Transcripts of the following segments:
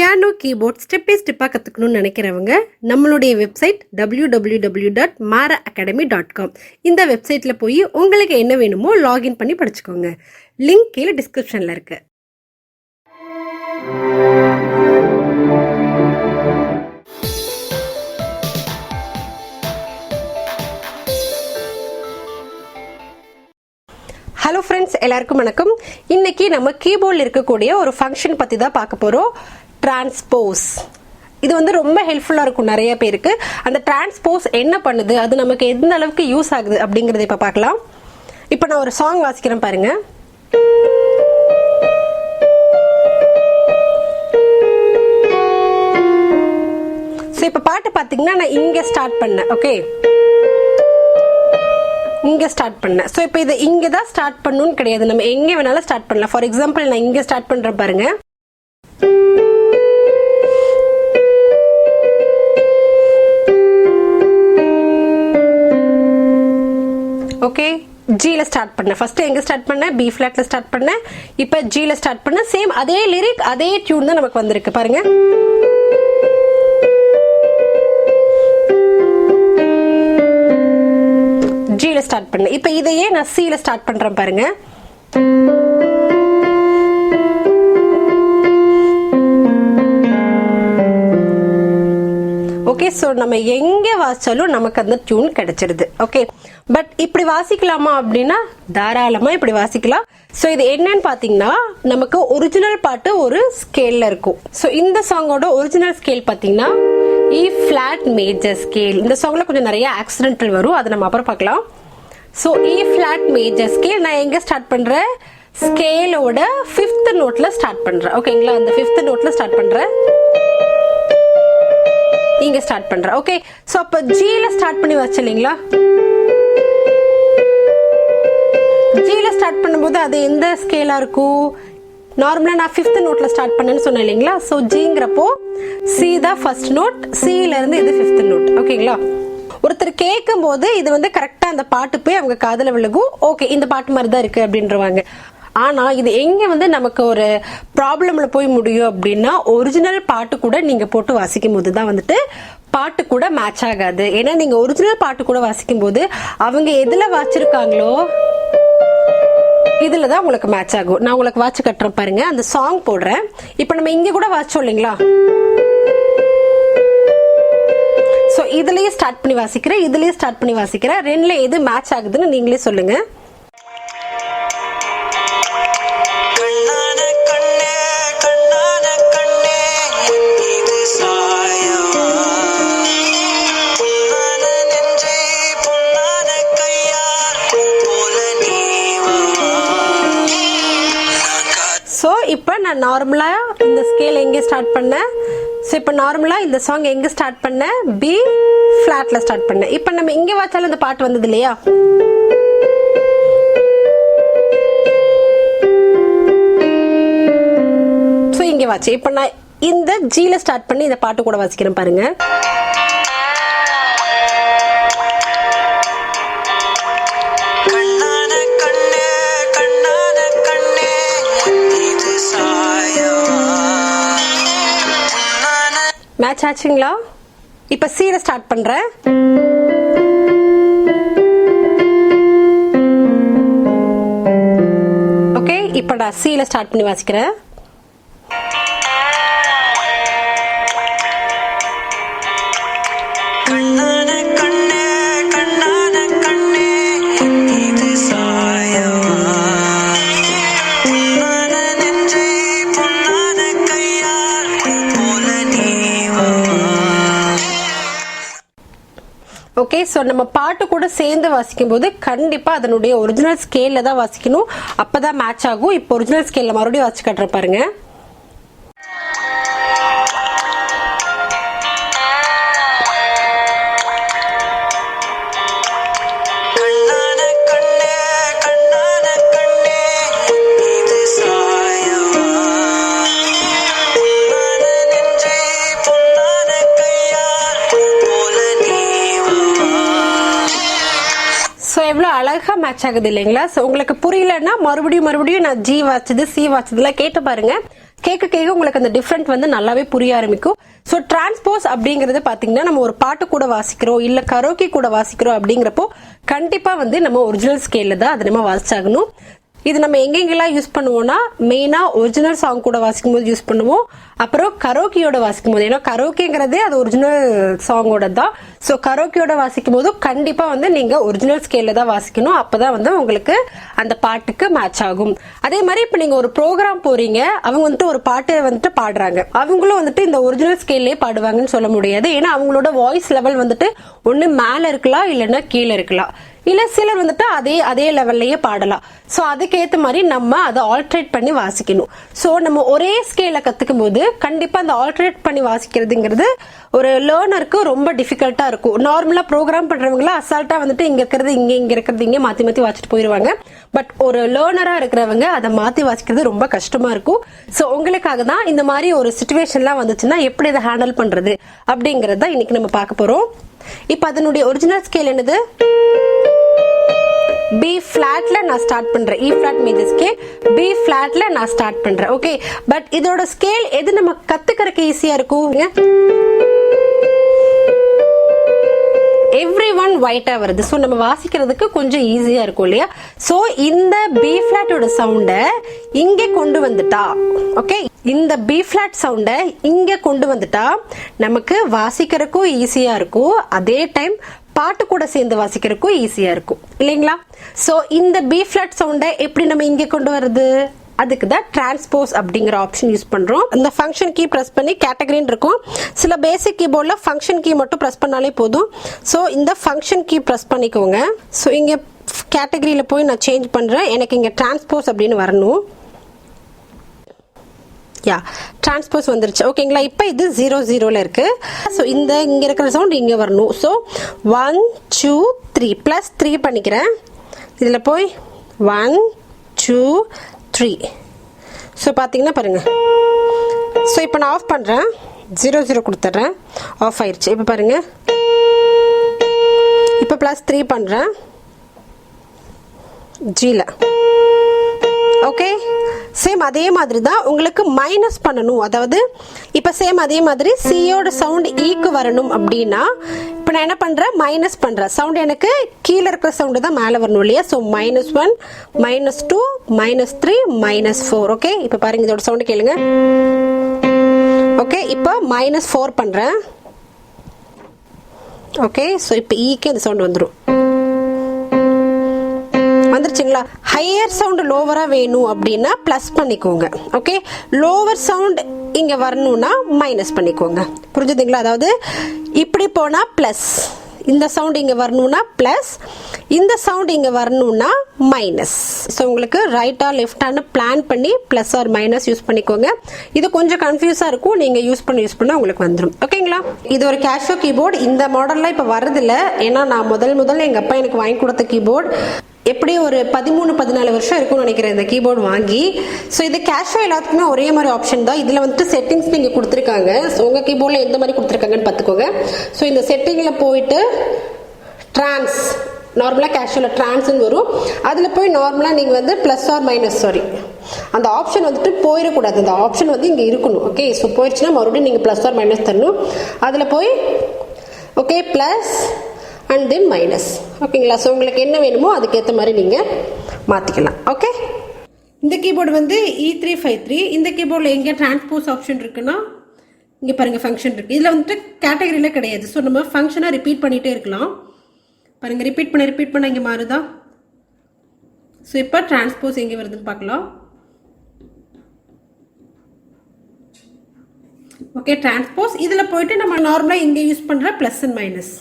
Piano keyboard step by ஸ்டெப்பாக கற்றுக்கணும்னு நினைக்கிறவங்க நம்மளுடைய வெப்சைட் www.maraacademy.com. இந்த வெப்சைட்டில் போய் உங்களுக்கு என்ன வேணுமோ லாகின் பண்ணி படிச்சுக்கோங்க. லிங்க் கீழே டிஸ்கிரிப்ஷனில் இருக்கு. ஹலோ ஃப்ரெண்ட்ஸ், எல்லாருக்கும் வணக்கம். இன்னைக்கு நம்ம கீபோர்டில் இருக்கக்கூடிய ஒரு ஃபங்க்ஷன் பற்றி தான் பார்க்க போகிறோம். டிரான்ஸ்போஸ். இது வந்து ரொம்ப ஹெல்ப்ஃபுல்லாக இருக்கும் நிறைய பேருக்கு. அந்த டிரான்ஸ்போஸ் என்ன பண்ணுது, அது நமக்கு எந்த அளவுக்கு யூஸ் ஆகுது அப்படிங்கிறத இப்போ பார்க்கலாம். இப்போ நான் ஒரு சாங் வாசிக்கிறேன் பாருங்க. ஸோ இப்போ பாட்டு பார்த்தீங்கன்னா நான் இங்கே ஸ்டார்ட் பண்ணேன். ஓகே, இங்க ஸ்டார்ட் பண்ண. சோ இப்போ இதை இங்க தான் ஸ்டார்ட் பண்ணனும் கிடையாது, நம்ம எங்க வேணாலும் ஸ்டார்ட் பண்ணலாம். ஃபார் எக்ஸாம்பிள் நான் இங்க ஸ்டார்ட் பண்றேன் பாருங்க. ஓகே, ஜில ஸ்டார்ட் பண்ண. ஃபர்ஸ்ட் எங்க ஸ்டார்ட் பண்ண? பி ஃபிளாட்ல ஸ்டார்ட் பண்ண. இப்போ ஜில ஸ்டார்ட் பண்ண. சேம் அதே லிரிக் அதே டியூன் தான் நமக்கு வந்திருக்கு பாருங்க. ஜில ஸ்டார்ட் பண்ண. இப்போ இதையே நான் சில ஸ்டார்ட் பண்றேன் பாருங்க. ஓகே, சோ நம்ம எங்க வாசிச்சாலும் நமக்கு அந்த டியூன் கிடைச்சிருது. ஓகே, பட் இப்படி வாசிக்கலாமா அப்படின்னா தாராளமா இப்படி வாசிக்கலாம். சோ இது என்னன்னு பாத்தீங்கன்னா நமக்கு ஒரிஜினல் பாட்டு ஒரு ஸ்கேல்ல இருக்கும். சோ இந்த சாங்கோட ஒரிஜினல் ஸ்கேல் பாத்தீங்கன்னா E flat major scale. இந்த சாங்ல கொஞ்சம் நிறைய ஆக்சிடென்டல் வரும், அதை நம்ம அப்புறம் பார்க்கலாம். So E flat major scale நான் எங்க ஸ்டார்ட் பண்றேன்? ஸ்கேலோட 5th நோட்ல ஸ்டார்ட் பண்றேன். ஓகேங்களா, அந்த 5th நோட்ல ஸ்டார்ட் பண்றேன். இங்க ஸ்டார்ட் பண்றேன். ஓகே, சோ அப்ப ஜில ஸ்டார்ட் பண்ணி வச்சீங்களா? ஜில ஸ்டார்ட் பண்ணும்போது அது எந்த ஸ்கேலா இருக்கும்? நார்மலா நான் 5th நோட்ல ஸ்டார்ட் பண்ணேன்னு சொன்னேன் இல்லைங்களா? சோ ஜிங்கிறப்போ சி தான் ஃபர்ஸ்ட் நோட், சில இருந்து இது 5th நோட். ஓகேங்களா, ஒருத்தர் கேட்கும் போது இது வந்து கரெக்டா அந்த பாட்டு போய் அவங்க காதுல விழுகும். ஓகே, இந்த பாட்டு மாதிரி தான் இருக்கு அப்படின்றவாங்க. ஆனா இது எங்க வந்து நமக்கு ஒரு ப்ராப்ளம்ல போய் முடியும் அப்படின்னா, ஒரிஜினல் பாட்டு கூட நீங்க போட்டு வாசிக்கும் போது தான் வந்துட்டு பாட்டு கூட மேட்ச் ஆகாது. ஏன்னா நீங்க ஒரிஜினல் பாட்டு கூட வாசிக்கும் போது அவங்க எதுல வாசிச்சிருக்காங்களோ இதுலதான் உங்களுக்கு மேட்ச் ஆகும். நான் உங்களுக்கு வாட்ச் கட்டுறேன் பாருங்க, அந்த சாங் போடுறேன். இப்ப நம்ம இங்க கூட வாட்சோம் இல்லைங்களா? சோ இதுலயே ஸ்டார்ட் பண்ணி வாசிக்கிறேன், இதுலயே ஸ்டார்ட் பண்ணி வாசிக்கிறேன். ரெண்டுல எது மேட்ச் ஆகுதுன்னு நீங்களே சொல்லுங்க. ஸோ இப்போ நான் நார்மலா இந்த ஸ்கேல் எங்கே ஸ்டார்ட் பண்ணேன்? ஸோ இப்போ நார்மலா இந்த சாங் எங்க ஸ்டார்ட் பண்ணேன்? பி ஃபிளாட்ல ஸ்டார்ட் பண்ணேன். இப்போ நம்ம இங்கே வாச்சாலும் இந்த பாட்டு வந்தது இல்லையா? ஸோ இங்கே வாச்சு. இப்போ நான் இந்த ஜில ஸ்டார்ட் பண்ணி இந்த பாட்டு கூட வாசிக்கிறேன் பாருங்க. மேட்ச் ஆச்சுங்களா? இப்ப சில ஸ்டார்ட் பண்றேன். ஓகே, இப்ப நான் சில ஸ்டார்ட் பண்ணி வாசிக்கிறேன். ஓகே, சோ நம்ம பாட்டு கூட சேர்ந்து வாசிக்கும் போது கண்டிப்பா அதனுடைய ஒரிஜினல் ஸ்கேல்ல தான் வாசிக்கணும், அப்பதான் மேட்ச் ஆகும். இப்போ ஒரிஜினல் ஸ்கேல்ல மறுபடியும் வாசிச்சு காட்டுறேன் பாருங்க. எவ்வளவு அழகா மேட்ச் ஆகுது இல்லைங்களா? சோ உங்களுக்கு புரியலன்னா மறுபடியும் நான் ஜி வாச்சது சி வாச்சதுல கேட்டு பாருங்க. கேட்க கேட்க உங்களுக்கு அந்த டிஃபரெண்ட் வந்து நல்லாவே புரிய ஆரம்பிக்கும். ஸோ டிரான்ஸ்போஸ் அப்படிங்கறது பாத்தீங்கன்னா நம்ம ஒரு பாட்டு கூட வாசிக்கிறோம் இல்ல கரோக்கி கூட வாசிக்கிறோம் அப்படிங்கிறப்போ கண்டிப்பா வந்து நம்ம ஒரிஜினல் ஸ்கேல்ல தான் அதை நம்ம வாசிச்சாகணும். இது நம்ம எங்கெங்கெல்லாம் யூஸ் பண்ணுவோம்னா மெயினா ஒரிஜினல் சாங் கூட வாசிக்கும் போது யூஸ் பண்ணுவோம். அப்புறம் கரோக்கியோட வாசிக்கும் போது, ஏன்னா கரோக்கிங்கிறதே அது ஒரிஜினல் சாங்கோட தான். ஸோ கரோக்கியோட வாசிக்கும் போது கண்டிப்பா வந்து நீங்க ஒரிஜினல் ஸ்கேல்ல தான் வாசிக்கணும். அப்பதான் வந்து உங்களுக்கு அந்த பாட்டுக்கு மேட்ச் ஆகும். அதே மாதிரி இப்ப நீங்க ஒரு ப்ரோக்ராம் போறீங்க, அவங்க வந்துட்டு ஒரு பாட்டு வந்துட்டு பாடுறாங்க, அவங்களும் வந்துட்டு இந்த ஒரிஜினல் ஸ்கேல்லே பாடுவாங்கன்னு சொல்ல முடியாது. ஏன்னா அவங்களோட வாய்ஸ் லெவல் வந்துட்டு ஒண்ணு மேல இருக்கலாம் இல்லைன்னா கீழே இருக்கலாம், இல்ல சிலர் வந்துட்டு அதே லெவல்லயே பாடலாம். சோ அதுக்கேத்த மாதிரி நம்ம அதை ஆல்டரேட் பண்ணி வாசிக்கணும். சோ நம்ம ஒரே ஸ்கேல கத்துக்கும் போது கண்டிப்பா அந்த ஆல்டரேட் பண்ணி வாசிக்கிறதுங்கிறது ஒரு லேர்னருக்கு ரொம்ப டிஃபிகல்ட்டா இருக்கும். நார்மலா ப்ரோக்ராம் பண்றவங்களா அசால்ட்டா வந்துட்டு இங்க இருக்கிறது இங்க இருக்கிறது இங்க மாத்தி மாத்தி வாசிட்டு போயிருவாங்க. பட் ஒரு லேர்னரா இருக்கிறவங்க அதை மாத்தி வாசிக்கிறது ரொம்ப கஷ்டமா இருக்கும். சோ உங்களுக்காக தான் இந்த மாதிரி ஒரு சிச்சுவேஷன்லாம் வந்துச்சுன்னா எப்படி இதை ஹேண்டில் பண்றது அப்படிங்கறத இன்னைக்கு நம்ம பார்க்க போறோம். இப்ப அதனுடைய ஒரிஜினல் ஸ்கேல் என்னது? பி ஃபிளாட்ல நான் ஸ்டார்ட் பண்றேன். இ ஃபிளாட் மேஜர் ஸ்கேல், பி ஃபிளாட்ல நான் ஸ்டார்ட் பண்றேன். ஓகே, பட் இதோட ஸ்கேல் எது நம்ம கத்துக்கிறதுக்கு ஈஸியா இருக்கும்? எவ்ரி ஒன் ஒயிட்டா வருது. சோ நம்ம வாசிக்கிறதுக்கு கொஞ்சம் ஈஸியா இருக்கும் இல்லையா? சோ இந்த பி ஃபிளாட்டோட சவுண்ட இங்க கொண்டு வந்துட்டா, ஓகே, இந்த பி ஃபிளாட் சவுண்ட இங்க கொண்டு வந்துட்டா நமக்கு வாசிக்கிறதுக்கும் ஈஸியா இருக்கும். அதே டைம் பாட்டு கூட சேர்ந்து வாசிக்கிறதுக்கும் ஈஸியா இருக்கும் இல்லைங்களா? சோ இந்த பி ஃபிளாட் சவுண்ட எப்படி நம்ம இங்க கொண்டு வருது? அதுக்கு தான் டிரான்ஸ்போஸ் அப்படிங்கிற ஆப்ஷன் யூஸ் பண்றோம். இந்த ஃபங்க்ஷன் கீ பிரஸ் பண்ணி கேட்டகரின்னு இருக்கும். சில பேசிக் கீபோர்ட்ல ஃபங்க்ஷன் கீ மட்டும் பிரஸ் பண்ணாலே போதும். சோ இந்த ஃபங்க்ஷன் கீ பிரஸ் பண்ணிக்கோங்க. சோ இங்க கேட்டகரியில போய் நான் சேஞ்ச் பண்றேன். எனக்கு இங்க டிரான்ஸ்போஸ் அப்படின்னு வரணும். யா, டிரான்ஸ்போஸ் வந்துருச்சு. ஓகேங்களா? இப்போ இது 0 0ல இருக்கு. ஸோ இங்க இருக்கிற சவுண்ட் இங்க வரணும். ஸோ 1 2 3 பிளஸ் 3 பண்ணிக்கிறேன். இதுல போய் 1 2 3. ஸோ பார்த்தீங்கன்னா பாருங்க. ஸோ இப்போ நான் ஆஃப் பண்றேன், 0 0 கொடுத்துட்றேன், ஆஃப் ஆயிடுச்சு. இப்போ பாருங்க, இப்போ பிளஸ் 3 பண்றேன் ஜில. ஓகே, சேம் அதே மாதிரி தான் உங்களுக்கு மைனஸ் பண்ணணும். அதாவது இப்ப சேம் அதே மாதிரி சியோட சவுண்ட் ஈக்கு வரணும் அப்படின்னா இப்ப நான் என்ன பண்றேன்? மைனஸ் பண்றேன். சவுண்ட் எனக்கு கீழே இருக்கிற சவுண்ட் தான் மேல வரணும் இல்லையா? ஸோ -1 -2 -3 -4. ஓகே, இப்ப பாருங்க இதோட சவுண்ட் கேளுங்க. ஓகே, இப்போ -4 பண்றேன். ஓகே, ஸோ இப்போ ஈக்கு இந்த சவுண்ட் வந்துடும். வந்துருச்சுங்களா? ஹையர் சவுண்ட் லோவரா வேணும் அப்படின்னா பிளஸ் பண்ணிக்கோங்க. ஓகே, லோவர் சவுண்ட் இங்க வரணும்னா மைனஸ் பண்ணிக்கோங்க. புரிஞ்சுதுங்களா? அதாவது இப்படி போனா பிளஸ், இந்த சவுண்ட் இங்க வரணும்னா பிளஸ், இந்த சவுண்ட் இங்க வரணும்னா மைனஸ். ஸோ உங்களுக்கு ரைட்டா லெஃப்டான்னு பிளான் பண்ணி பிளஸ் ஆர் மைனஸ் யூஸ் பண்ணிக்கோங்க. இது கொஞ்சம் கன்ஃபியூஸா இருக்கும், நீங்க யூஸ் பண்ண உங்களுக்கு வந்துடும். ஓகேங்களா? இது ஒரு கேஷோ கீபோர்டு. இந்த மாடல்லாம் இப்ப வரதில்ல. ஏன்னா நான் முதல்ல எங்க அப்பா எனக்கு வாங்கி கொடுத்த கீபோர்டு எப்படி ஒரு 13-14 வருஷம் இருக்கும்னு நினைக்கிறேன் இந்த கீபோர்டு வாங்கி. ஸோ இது கேஷோ எல்லாத்துக்குமே ஒரே மாதிரி ஆப்ஷன் தான். இதில் வந்துட்டு செட்டிங்ஸ் நீங்கள் கொடுத்துருக்காங்க. ஸோ உங்கள் கீபோர்டில் எந்த மாதிரி கொடுத்துருக்காங்கன்னு பார்த்துக்கோங்க. ஸோ இந்த செட்டிங்கில் போயிட்டு ட்ரான்ஸ், நார்மலாக கேஷுவலாக ட்ரான்ஸ்ன்னு வரும். அதில் போய் நார்மலாக நீங்கள் வந்து ப்ளஸ் ஆர் மைனஸ், சாரி, அந்த ஆப்ஷன் வந்துட்டு போயிடக்கூடாது. அந்த ஆப்ஷன் வந்து இங்கே இருக்கணும். ஓகே, ஸோ போயிடுச்சுன்னா மறுபடியும் நீங்கள் ப்ளஸ் ஆர் மைனஸ் தரணும். அதில் போய் okay plus and then minus. ஓகேங்களா? ஸோ உங்களுக்கு என்ன வேணுமோ அதுக்கேற்ற மாதிரி நீங்கள் மாற்றிக்கலாம். ஓகே, இந்த கீபோர்டு வந்து E353. இந்த கீபோர்டில் எங்கே டிரான்ஸ்போஸ் ஆப்ஷன் இருக்குன்னா இங்கே பாருங்கள் ஃபங்க்ஷன் இருக்குது. இதில் வந்துட்டு கேட்டகரியில் கிடையாது. ஸோ நம்ம ஃபங்க்ஷனாக ரிப்பீட் பண்ணிகிட்டே இருக்கலாம். பாருங்கள், ரிப்பீட் பண்ண இங்கே மாறுதா? ஸோ இப்போ டிரான்ஸ்போஸ் எங்கே வருதுன்னு பார்க்கலாம். ஓகே, டிரான்ஸ்போஸ் இதில் போயிட்டு நம்ம நார்மலாக இங்கே யூஸ் பண்ணுற ப்ளஸ் அண்ட் மைனஸ்.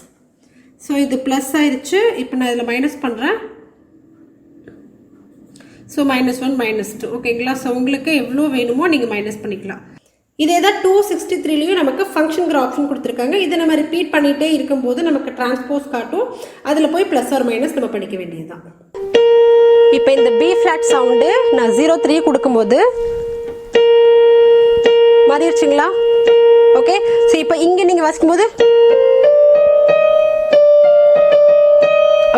ஸோ இது ப்ளஸ் ஆயிடுச்சு. இப்போ நான் இதில் மைனஸ் பண்ணுறேன். ஸோ -1 -2. ஓகேங்களா? ஸோ உங்களுக்கு எவ்வளோ வேணுமோ நீங்கள் மைனஸ் பண்ணிக்கலாம். இதே தான் 263லையும் நமக்கு ஃபங்க்ஷனுங்கிற ஆப்ஷன் கொடுத்துருக்காங்க. இதை நம்ம ரிப்பீட் பண்ணிகிட்டே இருக்கும்போது நமக்கு டிரான்ஸ்போஸ் காட்டும். அதில் போய் ப்ளஸ் ஆர் மைனஸ் நம்ம படிக்க வேண்டியதுதான். இப்போ இந்த பி ஃபிளாட் சவுண்டு நான் 0 3 கொடுக்கும்போது மாறிடுச்சுங்களா? ஓகே, ஸோ இப்போ இங்கே நீங்கள் வாசிக்கும்போது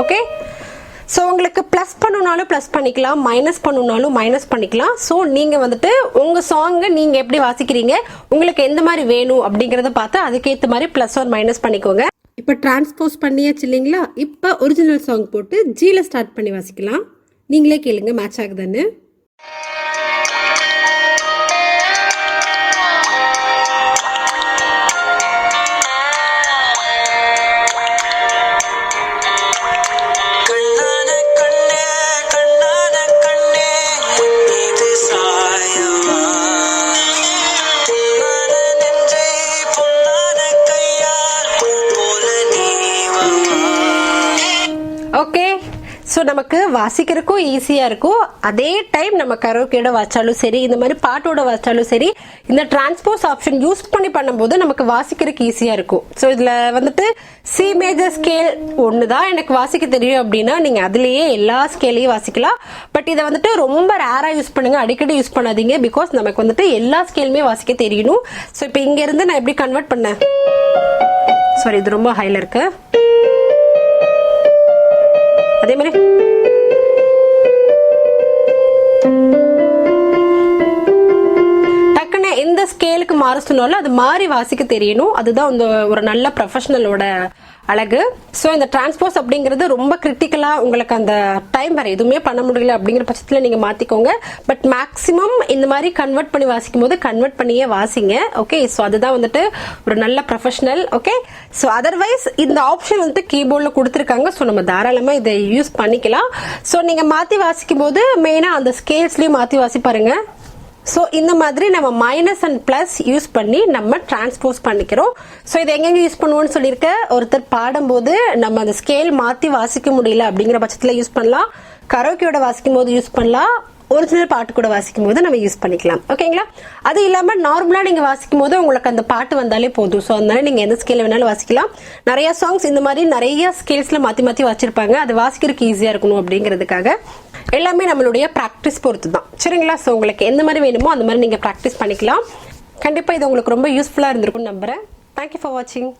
ஓகே, ஸோ உங்களுக்கு ப்ளஸ் பண்ணணுனாலும் ப்ளஸ் பண்ணிக்கலாம், மைனஸ் பண்ணணுனாலும் மைனஸ் பண்ணிக்கலாம். ஸோ நீங்கள் வந்துட்டு உங்கள் சாங்கை நீங்கள் எப்படி வாசிக்கிறீங்க, உங்களுக்கு எந்த மாதிரி வேணும் அப்படிங்கிறத பார்த்து அதுக்கேற்ற மாதிரி ப்ளஸ் ஆர் மைனஸ் பண்ணிக்கோங்க. இப்போ டிரான்ஸ்போஸ் பண்ணியாச்சு இல்லைங்களா? இப்போ ஒரிஜினல் சாங் போட்டு ஜியில் ஸ்டார்ட் பண்ணி வாசிக்கலாம். நீங்களே கேளுங்க மேட்ச் ஆகுதுன்னு. ஓகே, ஸோ நமக்கு வாசிக்கிறதுக்கும் ஈஸியாக இருக்கும், அதே டைம் நம்ம கரோக்கியோட வாச்சாலும் சரி, இந்த மாதிரி பாட்டோட வாச்சாலும் சரி, இந்த டிரான்ஸ்போஸ் ஆப்ஷன் யூஸ் பண்ணி பண்ணும்போது நமக்கு வாசிக்கிறதுக்கு ஈஸியாக இருக்கும். ஸோ இதில் வந்துட்டு சி மேஜர் ஸ்கேல் ஒன்று தான் எனக்கு வாசிக்க தெரியும் அப்படின்னா நீங்கள் அதுலேயே எல்லா ஸ்கேலையும் வாசிக்கலாம். பட் இதை வந்துட்டு ரொம்ப ரேராக யூஸ் பண்ணுங்க, அடிக்கடி யூஸ் பண்ணாதீங்க. பிகாஸ் நமக்கு வந்துட்டு எல்லா ஸ்கேலுமே வாசிக்க தெரியணும். ஸோ இப்போ இங்கேருந்து நான் எப்படி கன்வெர்ட் பண்ணேன், சாரி இது ரொம்ப ஹைல இருக்கு, அதே மாதிரி டக்குன்னு எந்த ஸ்கேலுக்கு மாற சொன்னாலும் அது மாறி வாசிக்க தெரியணும். அதுதான் இந்த ஒரு நல்ல ப்ரொஃபஷனலோட அழகு. ஸோ இந்த டிரான்ஸ்போஸ் அப்படிங்கிறது ரொம்ப கிரிட்டிக்கலா, உங்களுக்கு அந்த டைம் வேற எதுவுமே பண்ண முடியல அப்படிங்கிற பட்சத்தில் நீங்க மாத்திக்கோங்க. பட் மேக்சிமம் இந்த மாதிரி கன்வெர்ட் பண்ணி வாசிக்கும் போது கன்வெர்ட் பண்ணியே வாசிங்க. ஓகே, ஸோ அதுதான் வந்துட்டு ஒரு நல்ல ப்ரொஃபஷனல். ஓகே, ஸோ அதர்வைஸ் இந்த ஆப்ஷன் வந்துட்டு கீபோர்டில் கொடுத்துருக்காங்க. ஸோ நம்ம தாராளமா இதை யூஸ் பண்ணிக்கலாம். ஸோ நீங்க மாத்தி வாசிக்கும் போது மெயினா அந்த ஸ்கேல்ஸ்லயும் மாத்தி வாசி பாருங்க. ஸோ இந்த மாதிரி நம்ம மைனஸ் அண்ட் பிளஸ் யூஸ் பண்ணி நம்ம டிரான்ஸ்போஸ் பண்ணிக்கிறோம். ஸோ இதை எங்கெங்க யூஸ் பண்ணுவோம்னு சொல்லியிருக்க, ஒருத்தர் பாடும்போது நம்ம அந்த ஸ்கேல் மாற்றி வாசிக்க முடியல அப்படிங்கிற பட்சத்தில் யூஸ் பண்ணலாம், கரோக்கியோட வாசிக்கும் போது யூஸ் பண்ணலாம், ஒரிஜினல் பாட்டு கூட வாசிக்கும் போது நம்ம யூஸ் பண்ணிக்கலாம். ஓகேங்களா? அது இல்லாம நார்மலா நீங்க வாசிக்கும் போது உங்களுக்கு அந்த பாட்டு வந்தாலே போதும். ஸோ அதனால நீங்க எந்த ஸ்கேல வேணாலும் வாசிக்கலாம். நிறைய சாங்ஸ் இந்த மாதிரி நிறைய ஸ்கேல்ஸ்ல மாத்தி மாத்தி வச்சிருப்பாங்க, அது வாசிக்கிறதுக்கு ஈஸியா இருக்கணும் அப்படிங்கிறதுக்காக. எல்லாமே நம்மளுடைய பிராக்டிஸ் பொறுத்து தான். சரிங்களா? ஸோ உங்களுக்கு எந்த மாதிரி வேணுமோ அந்த மாதிரி நீங்க பிராக்டிஸ் பண்ணிக்கலாம். கண்டிப்பா இது உங்களுக்கு ரொம்ப யூஸ்ஃபுல்லா இருந்திருக்கும் நம்புறேன். தேங்க்யூ ஃபார் வாட்சிங்.